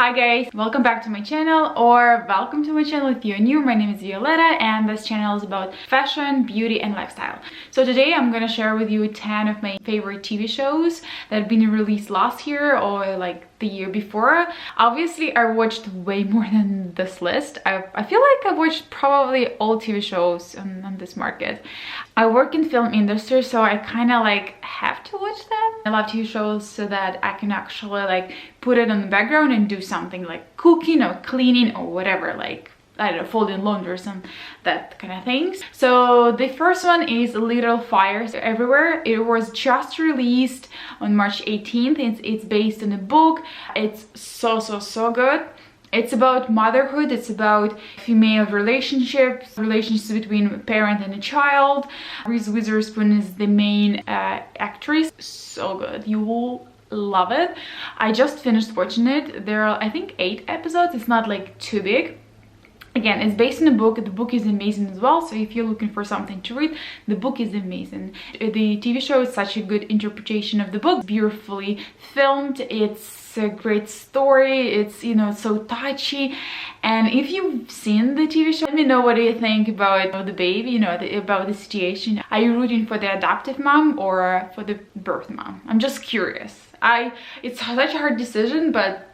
Hi guys, welcome back to my channel, or welcome to my channel if you're new. My name is Violetta and this channel is about fashion, beauty and lifestyle. So today I'm gonna share with you 10 of my favorite TV shows that have been released last year or like the year before. Obviously I watched way more than this list. I feel like I've watched probably all TV shows on this market. I work in film industry, so I kind of like have to watch them. I love TV shows so that I can actually like put it on the background and do something like cooking or cleaning or whatever, like I don't know, folding laundry or some that kind of things. So the first one is Little Fires Everywhere. It was just released on March 18th. It's based on a book. It's so good. It's about motherhood, it's about female relationships between a parent and a child. Reese Witherspoon is the main actress. So good, you will love it. I just finished watching it. There are, I think, 8 episodes. It's not like too big. Again, it's based on a book. The book is amazing as well, so if you're looking for something to read, the book is amazing. The TV show is such a good interpretation of the book, beautifully filmed. It's a great story. It's, you know, so touchy. And if you've seen the TV show, let me know what do you think about the baby, you know, about the situation. Are you rooting for the adoptive mom or for the birth mom? I'm just curious. It's such a hard decision, but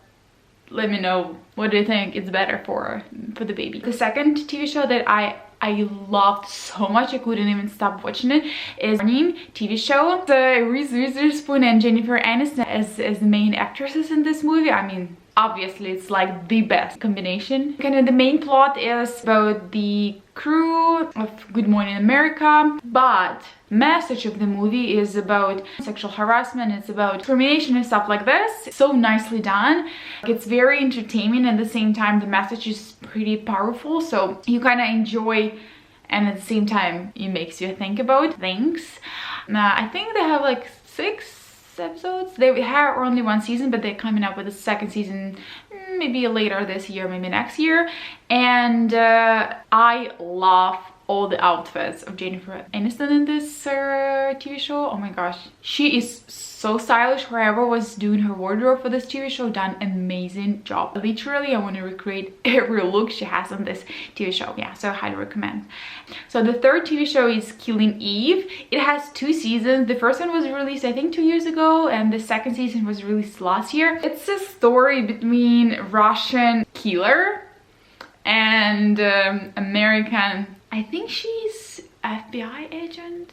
let me know what do you think it's better for the baby. The second TV show that I loved so much, I couldn't even stop watching it, is Morning TV show. The Reese Witherspoon and Jennifer Aniston as the main actresses in this movie. I mean, obviously it's like the best combination. Kind of the main plot is about the crew of Good Morning America, but message of the movie is about sexual harassment. It's about discrimination and stuff like this. So nicely done. It's very entertaining, and at the same time the message is pretty powerful, so you kind of enjoy, and at the same time it makes you think about things. I think they have like 6 episodes. They have only 1 season, but they're coming up with a second season maybe later this year, maybe next year. And I love all the outfits of Jennifer Aniston in this TV show. Oh my gosh, she is so stylish. Whoever was doing her wardrobe for this TV show done an amazing job. Literally, I want to recreate every look she has on this TV show. Yeah, so I highly recommend. So the third TV show is Killing Eve. It has 2 seasons. The first one was released I think 2 years ago, and the second season was released last year. It's a story between Russian killer and American, I think she's FBI agent.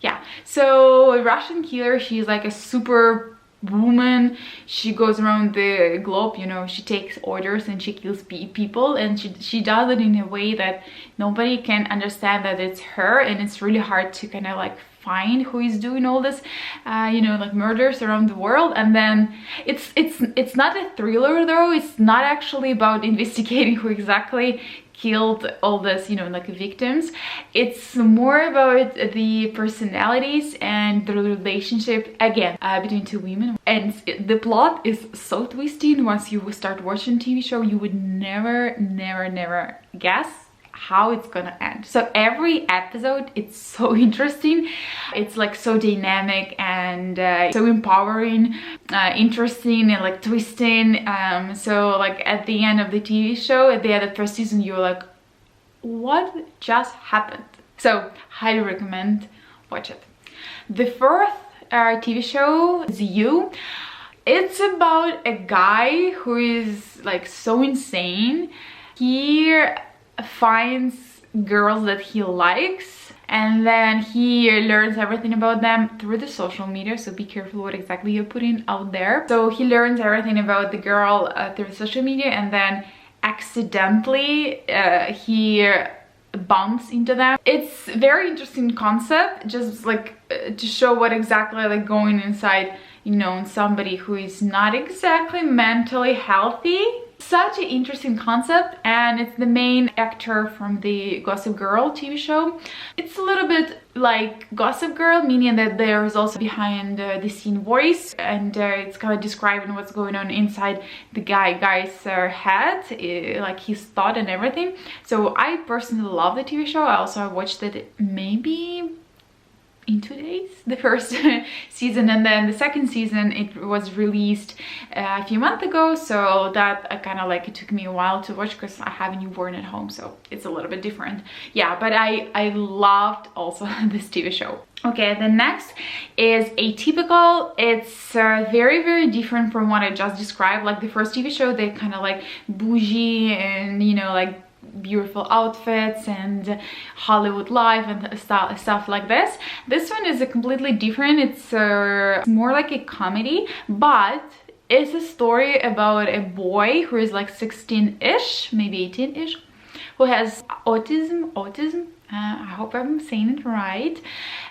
Yeah, so a Russian killer, she's like a super woman. She goes around the globe, you know, she takes orders and she kills people, and she does it in a way that nobody can understand that it's her, and it's really hard to kind of like find who is doing all this you know, like murders around the world. And then it's not a thriller though. It's not actually about investigating who exactly killed all this, you know, like victims. It's more about the personalities and the relationship, again, between 2 women. And the plot is so twisty. Once you start watching TV show, you would never guess how it's gonna end. So every episode, it's so interesting. It's like so dynamic and so empowering, interesting and like twisting. So like at the end of the TV show, at the end of the first season, you're like, what just happened? So highly recommend, watch it. The fourth TV show is You. It's about a guy who is like so insane. He finds girls that he likes, and then he learns everything about them through the social media, so be careful what exactly you're putting out there. So he learns everything about the girl through social media, and then accidentally he bumps into them. It's very interesting concept, just like to show what exactly like going inside, you know, somebody who is not exactly mentally healthy. Such an interesting concept, and it's the main actor from the Gossip Girl TV show. It's a little bit like Gossip Girl, meaning that there is also behind the scene voice, and it's kind of describing what's going on inside the guy's head, like his thought and everything. So I personally love the TV show. I also watched it maybe in 2 days, the first season, and then the second season it was released a few months ago, so that kind of like, it took me a while to watch because I have a newborn at home, so it's a little bit different. Yeah, but I loved also this TV show. Okay, the next is Atypical. It's very different from what I just described. Like the first TV show, they kind of like bougie and, you know, like beautiful outfits and Hollywood life and stuff like this. This one is a completely different. It's more like a comedy, but it's a story about a boy who is like 16-ish, maybe 18-ish, who has autism. I hope I'm saying it right.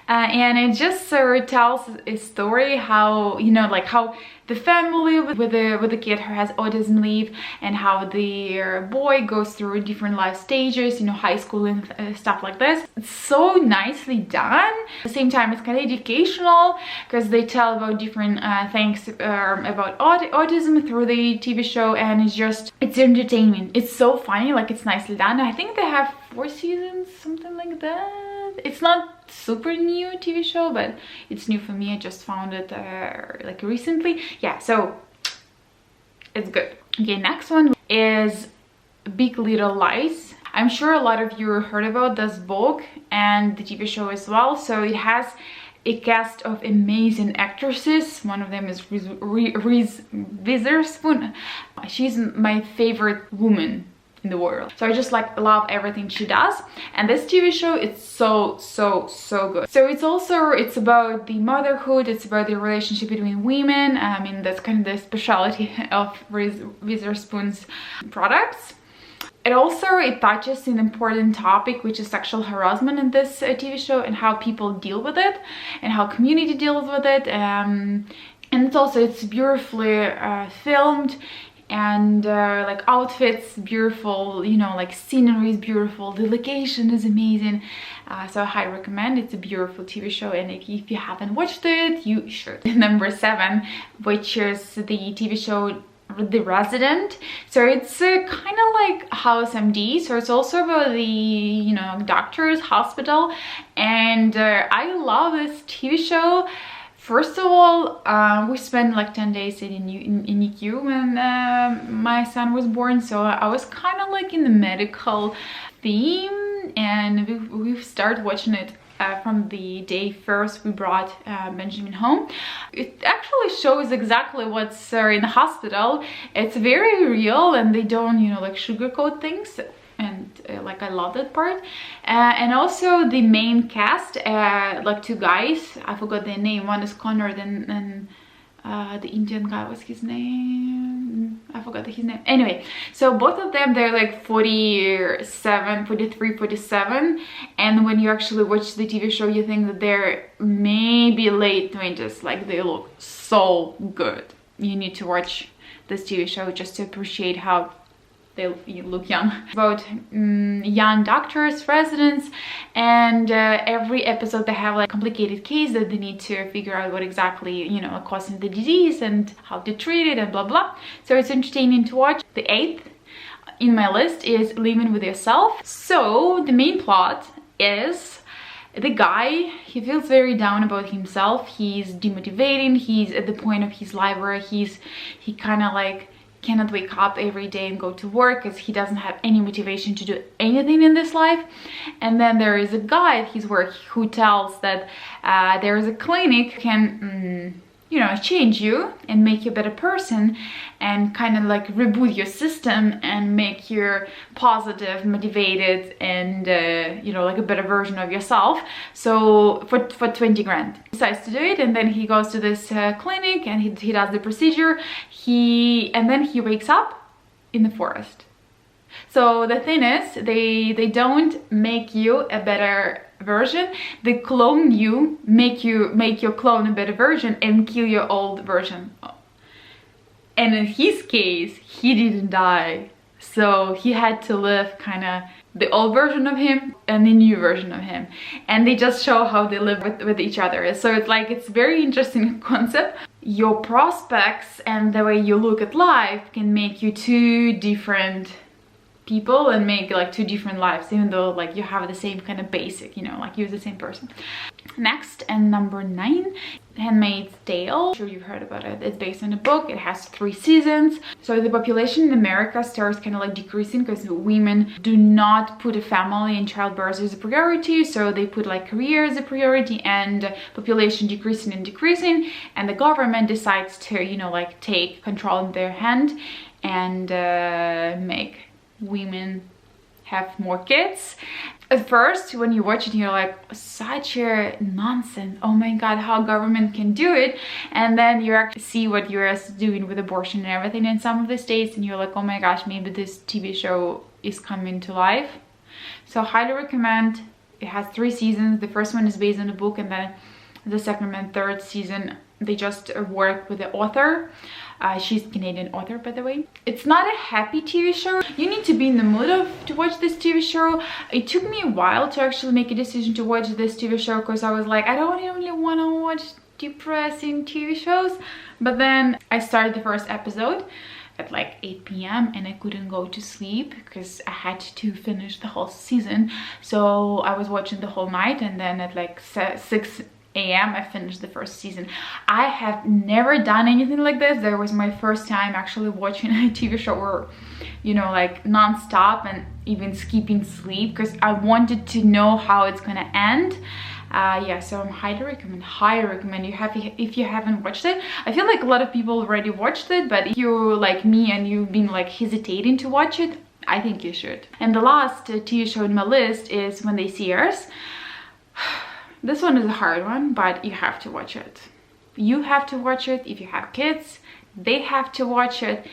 And it just tells a story how, you know, like how the family with the kid who has autism live, and how the boy goes through different life stages, you know, high school and stuff like this. It's so nicely done. At the same time, it's kind of educational because they tell about different things about autism through the TV show, and it's entertainment. It's so funny, like it's nicely done. I think they have 4 seasons, something like that. It's not super new TV show, but it's new for me. I just found it like recently. Yeah, so it's good. Okay, next one is Big Little Lies. I'm sure a lot of you heard about this book and the TV show as well. So it has a cast of amazing actresses. One of them is Reese Witherspoon. She's my favorite woman in the world, so I just like love everything she does. And this TV show, it's so good. So it's about the motherhood, it's about the relationship between women. I mean, that's kind of the specialty of Reese Witherspoon's products. It touches an important topic, which is sexual harassment in this TV show, and how people deal with it and how community deals with it. And it's beautifully filmed, and like outfits beautiful, you know, like scenery is beautiful, the location is amazing. So I highly recommend. It's a beautiful TV show, and if you haven't watched it, you should. Number 7, which is the TV show The Resident. So it's kind of like House MD, so it's also about the, you know, doctors, hospital, and I love this TV show. First of all, we spent like 10 days in NICU when my son was born, so I was kind of like in the medical theme, and we started watching it from the day first we brought Benjamin home. It actually shows exactly what's in the hospital. It's very real, and they don't, you know, like sugarcoat things. And like I love that part. And also the main cast, like 2 guys, I forgot their name. One is Connor, and the Indian guy, what's his name? I forgot his name. Anyway, so both of them, they're like 47, 43, 47. And when you actually watch the TV show, you think that they're maybe late 20s. Like they look so good. You need to watch this TV show just to appreciate how they look young. About young doctors, residents, and every episode they have like a complicated case that they need to figure out what exactly, you know, causing the disease and how to treat it and blah blah. So it's entertaining to watch. The 8th in my list is Living With Yourself. So the main plot is the guy, he feels very down about himself. He's demotivating. He's at the point of his life where he kind of like cannot wake up every day and go to work because he doesn't have any motivation to do anything in this life. And then there is a guy at his work who tells that there is a clinic can you know, change you and make you a better person, and kind of like reboot your system and make you positive, motivated, and you know, like a better version of yourself. So for 20 grand he decides to do it, and then he goes to this clinic and he does the procedure. And then he wakes up in the forest. So the thing is, they don't make you a better version, they clone you, make your clone a better version and kill your old version. And in his case, he didn't die, so he had to live kind of the old version of him and the new version of him, and they just show how they live with each other. So it's like, it's very interesting concept. Your prospects and the way you look at life can make you 2 different people and make like 2 different lives, even though like you have the same kind of basic, you know, like you're the same person. Next, and number 9, Handmaid's Tale. I'm sure you've heard about it. It's based on a book. It has 3 seasons. So the population in America starts kind of like decreasing because women do not put a family and childbirth as a priority. So they put like career as a priority, and population decreasing and decreasing. And the government decides to, you know, like take control in their hand and make women have more kids. At first, when you watch it, you're like, such a nonsense. Oh my god, how government can do it. And then you actually see what US is doing with abortion and everything in some of the states, and you're like, oh my gosh, maybe this TV show is coming to life. So highly recommend. It has 3 seasons. The first one is based on a book, and then the second and third season they just work with the author. She's a Canadian author, by the way. It's not a happy TV show. You need to be in the mood to watch this TV show. It took me a while to actually make a decision to watch this TV show, because I was like, I don't really want to watch depressing TV shows. But then I started the first episode at like 8 p.m. and I couldn't go to sleep because I had to finish the whole season. So I was watching the whole night, and then at like 6 a.m. I finished the first season. I have never done anything like this. That was my first time actually watching a TV show, or you know, like non-stop and even skipping sleep, because I wanted to know how it's gonna end. Yeah, so I'm highly recommend you have, if you haven't watched it. I feel like a lot of people already watched it, but if you're like me and you've been like hesitating to watch it, I think you should. And the last TV show in my list is When They See Us. This one is a hard one, but you have to watch it. You have to watch it. If you have kids, they have to watch it.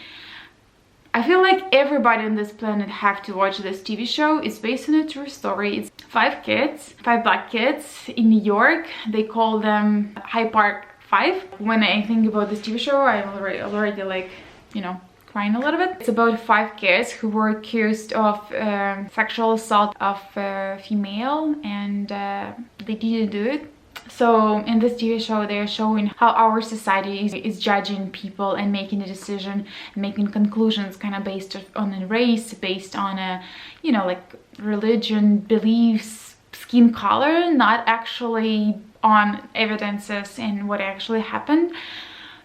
I feel like everybody on this planet have to watch this TV show. It's based on a true story. It's 5 kids, 5 black kids in New York. They call them Hyde Park 5. When I think about this TV show, I'm already like, you know, crying a little bit. It's about 5 kids who were accused of sexual assault of a female, and they didn't do it. So in this TV show, they're showing how our society is judging people and making a decision, making conclusions kind of based on a race, based on a, you know, like religion, beliefs, skin color, not actually on evidences and what actually happened.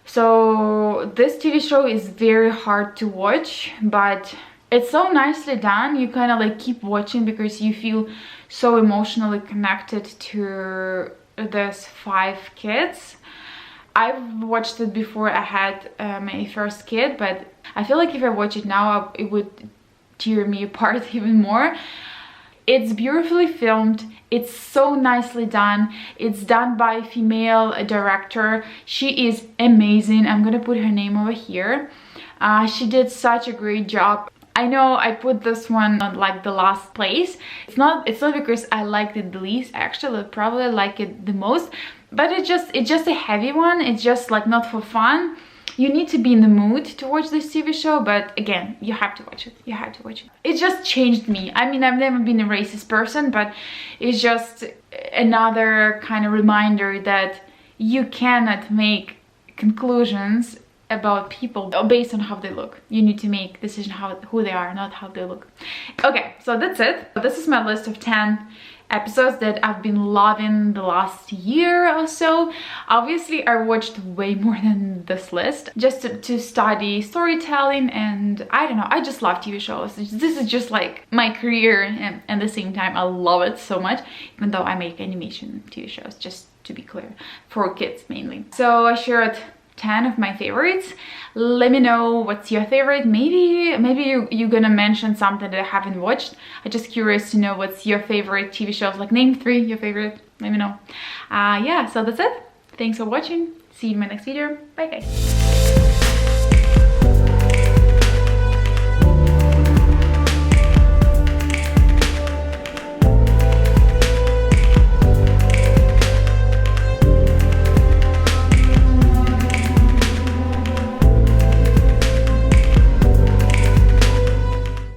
So this TV show is very hard to watch, but it's so nicely done. You kind of like keep watching because you feel so emotionally connected to these 5 kids. I've watched it before I had my first kid, but I feel like if I watch it now, it would tear me apart even more. It's beautifully filmed. It's so nicely done. It's done by a female director. She is amazing. I'm gonna put her name over here. She did such a great job. I know I put this one on like the last place. It's not because I liked it the least. Actually, I probably like it the most. But it's just a heavy one. It's just like not for fun. You need to be in the mood to watch this TV show, but again, you have to watch it. You have to watch it. It just changed me. I mean, I've never been a racist person, but it's just another kind of reminder that you cannot make conclusions about people based on how they look. You need to make decision who they are, not how they look. Okay, so that's it. This is my list of 10 episodes that I've been loving the last year or so. Obviously, I watched way more than this list just to study storytelling, and I don't know, I just love TV shows. This is just like my career, and at the same time I love it so much, even though I make animation TV shows, just to be clear, for kids mainly. So I shared 10 of my favorites. Let me know what's your favorite. Maybe you're gonna mention something that I haven't watched. I'm just curious to know what's your favorite TV shows. Like name 3 your favorite. Let me know. Yeah, so that's it. Thanks for watching. See you in my next video. Bye guys.